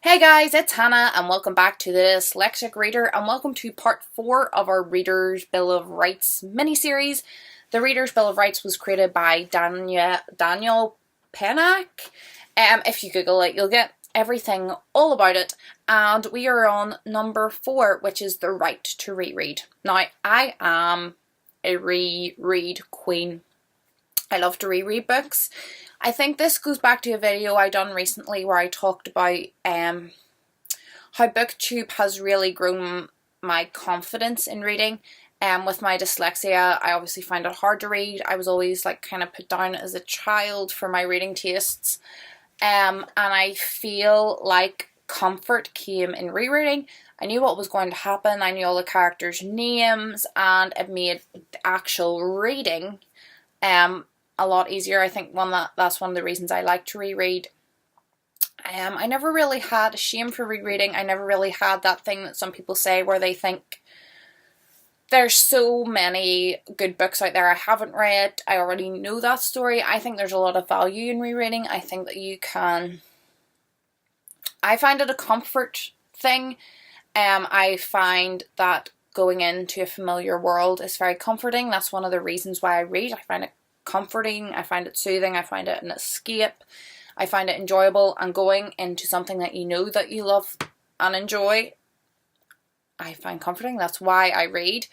Hey guys, it's Hannah and welcome back to the Dyslexic Reader and welcome to part 4 of our Reader's Bill of Rights mini-series. The Reader's Bill of Rights was created by Daniel Pennack. If you Google it, you'll get everything all about it. And we are on number 4, which is the right to reread. Now, I am a reread queen. I love to reread books. I think this goes back to a video I done recently where I talked about how BookTube has really grown my confidence in reading. With my dyslexia, I obviously find it hard to read. I was always like kind of put down as a child for my reading tastes. And I feel like comfort came in rereading. I knew what was going to happen. I knew all the characters' names, and it made the actual reading a lot easier. I think that's one of the reasons I like to reread. I never really had a shame for rereading. I never really had that thing that some people say where they think there's so many good books out there I haven't read, I already know that story. I think there's a lot of value in rereading. I think that I find it a comfort thing. I find that going into a familiar world is very comforting. That's one of the reasons why I read. I find it comforting, I find it soothing, I find it an escape, I find it enjoyable, and going into something that you know that you love and enjoy, I find comforting. That's why I read.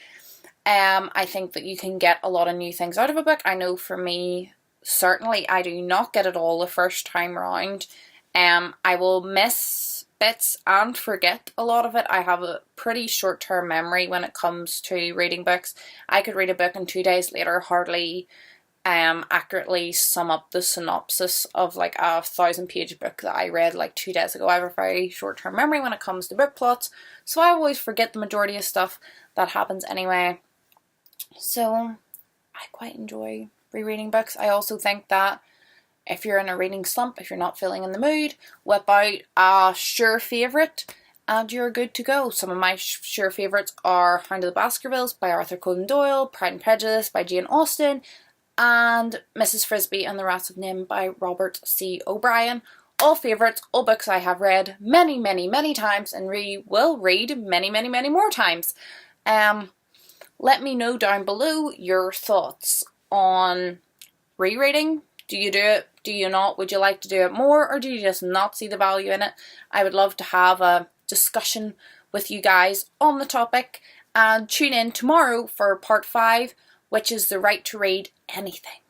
I think that you can get a lot of new things out of a book. I know for me, certainly I do not get it all the first time round. I will miss bits and forget a lot of it. I have a pretty short-term memory when it comes to reading books. I could read a book and 2 days later hardly accurately sum up the synopsis of like a 1,000-page book that I read like 2 days ago. I have a very short-term memory when it comes to book plots, so I always forget the majority of stuff that happens anyway. So I quite enjoy rereading books. I also think that if you're in a reading slump, if you're not feeling in the mood, whip out a sure favourite and you're good to go. Some of my sure favourites are Hound of the Baskervilles by Arthur Conan Doyle, Pride and Prejudice by Jane Austen, and Mrs. Frisby and the Rats of Nim by Robert C. O'Brien. All favourites, all books I have read many, many, many times and will read many, many, many more times. Let me know down below your thoughts on rereading. Do you do it? Do you not? Would you like to do it more, or do you just not see the value in it? I would love to have a discussion with you guys on the topic, and tune in tomorrow for part 5, which is the right to read anything.